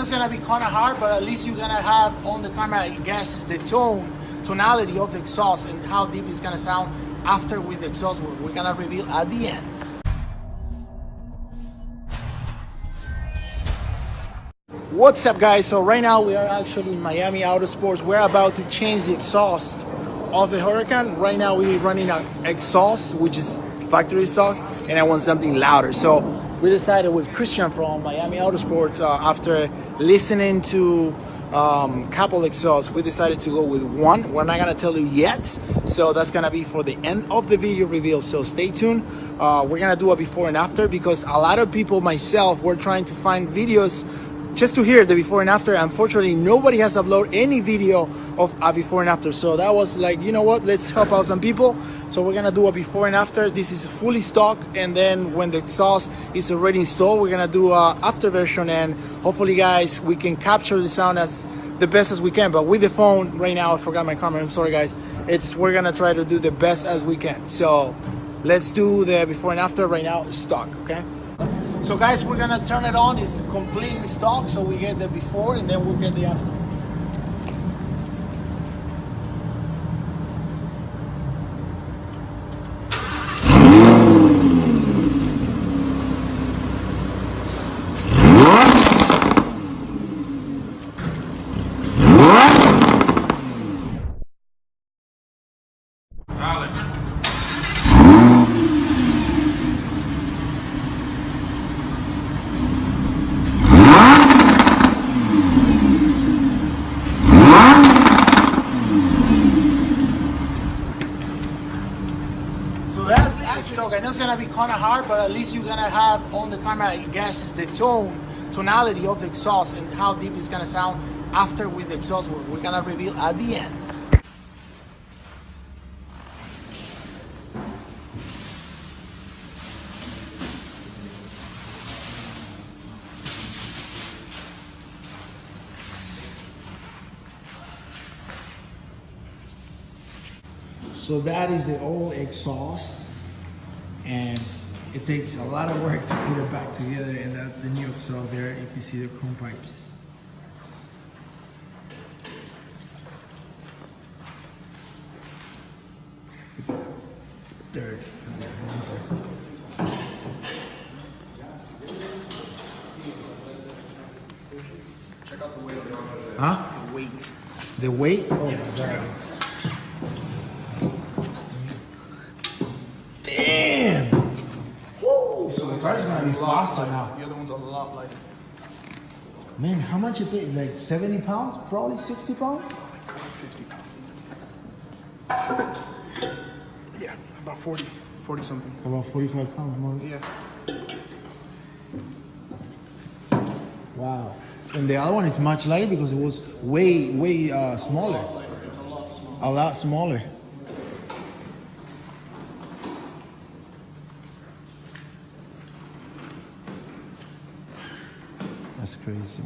know it's gonna be kind of hard, but at least you're gonna have on the camera, I guess, the tonality of the exhaust and how deep it's gonna sound after with the exhaust. We're gonna reveal at the end. What's up, guys? So right now we are actually in Miami Autosports. We're about to change the exhaust of the Huracan. Right now we're running an exhaust, which is factory exhaust, and I want something louder. So we decided with Christian from Miami Autosports, after listening to couple exhausts, we decided to go with one. We're not gonna tell you yet, so that's gonna be for the end of the video reveal, so stay tuned. We're gonna do a before and after, because a lot of people, myself, were trying to find videos just to hear the before and after. Unfortunately, nobody has uploaded any video of a before and after, so that was like, you know what, let's help out some people. So we're gonna do a before and after. This is fully stock, and then when the exhaust is already installed, we're gonna do a after version, and hopefully, guys, we can capture the sound as the best as we can. But with the phone right now, I forgot my camera, I'm sorry, guys. We're gonna try to do the best as we can. So let's do the before and after right now, stock, okay? So guys, we're gonna turn it on. It's completely stock, so we get the before and then we'll get the after. I know it's gonna be kind of hard, but at least you're gonna have on the camera, I guess, the tonality of the exhaust and how deep it's gonna sound after with the exhaust. We're gonna reveal at the end. So that is the old exhaust, and it takes a lot of work to put it back together, and that's the new exhaust there. If you see the chrome pipes. There. Check out the weight of this. Huh? The weight. The weight? Oh my God. Damn! Whoa! So the car's gonna be faster now. The other one's a lot lighter. Man, how much it weigh? Like 70 pounds? Probably 60 pounds? 50 pounds. Yeah, about 40 something. About 45 pounds more. Yeah. Wow. And the other one is much lighter because it was way smaller. It's a lot smaller. A lot smaller. That's crazy.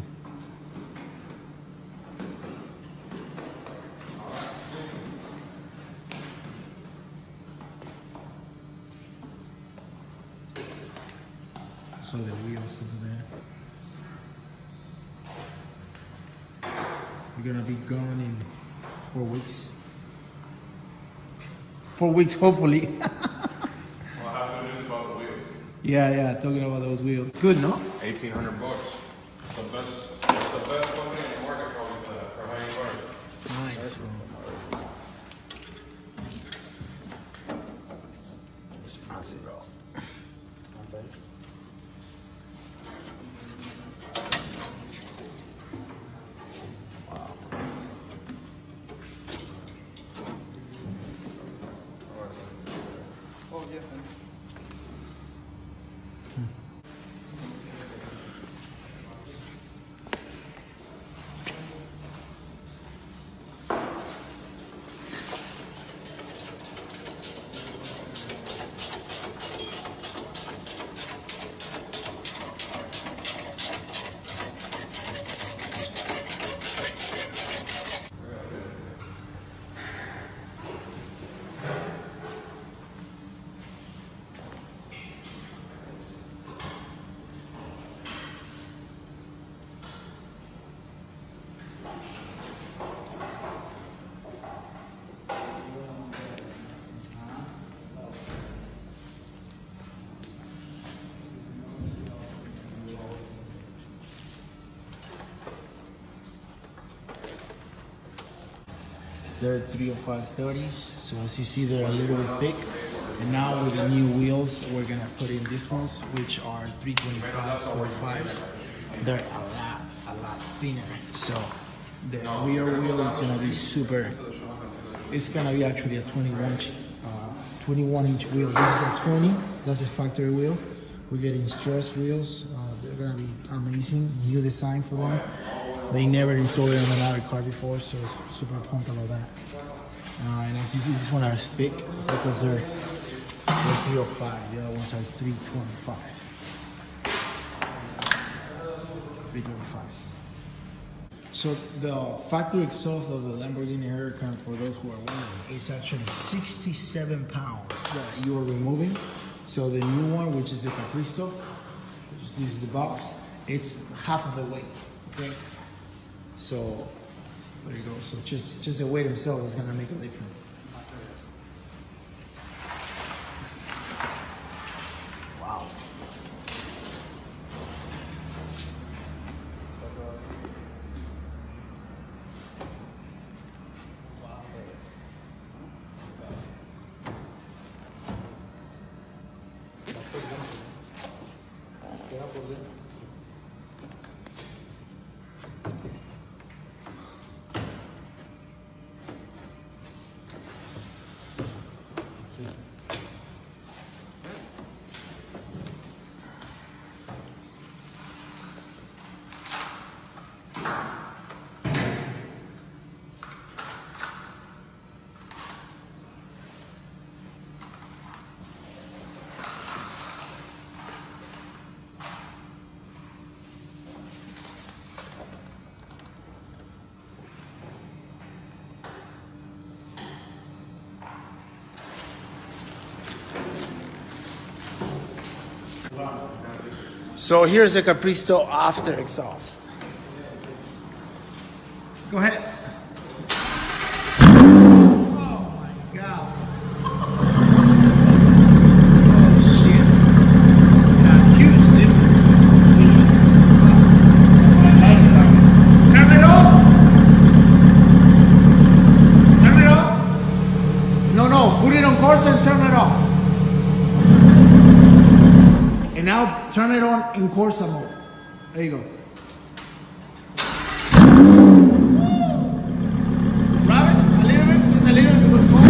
So the wheels over there. We're gonna be gone in 4 weeks. 4 weeks, hopefully. Well, how good news about the wheels? Yeah, talking about those wheels. Good, no? $1,800 bucks. It's the best company in the market probably for that, for high-end cars. Nice, bro. Let's pass it, bro. Oh, yeah. They're 305/30s, so as you see, they're a little bit thick. And now with the new wheels, we're gonna put in these ones, which are 325s, 45s. They're a lot thinner. So the rear wheel is gonna be super. It's gonna be actually a 21-inch wheel. This is a 20. That's a factory wheel. We're getting stress wheels. They're gonna be amazing. New design for them. They never installed it on another car before, so super pumped about that. And as you see, this one are thick because they're 305. The other ones are 325. 325. So the factory exhaust of the Lamborghini Huracan, for those who are wondering, is actually 67 pounds that you are removing. So the new one, which is the Capristo, this is the box, it's half of the weight, okay? So there you go. So just the weight itself is gonna make a difference. Wow. So here's the Capristo after exhaust. Go ahead. Oh my God. Oh shit. Huge difference. Turn it off. Turn it off. No, put it on course and turn it off. And now turn it on in Corsa mode. There you go. Rub it a little bit, just a little bit, because cold.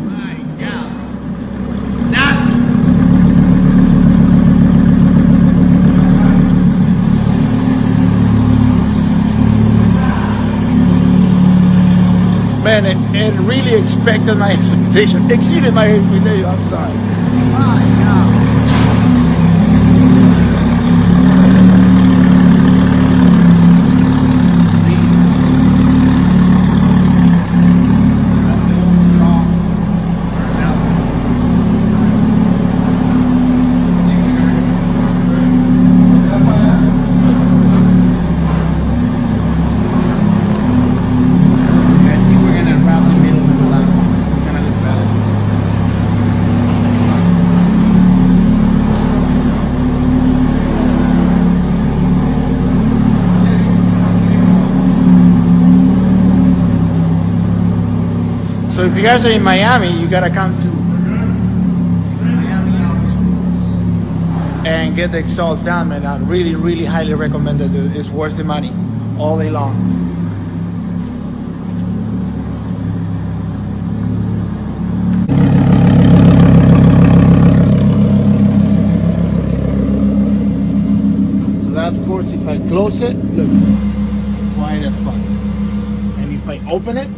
My God, nasty. Man, it really expected my expectation. Exceeded my expectation. I'm sorry. My God. So if you guys are in Miami, you gotta come to Miami Auto Sports and get the exhaust down, man. I really highly recommend it. It's worth the money all day long. So that's, of course, if I close it, look, quiet as fuck. And if I open it,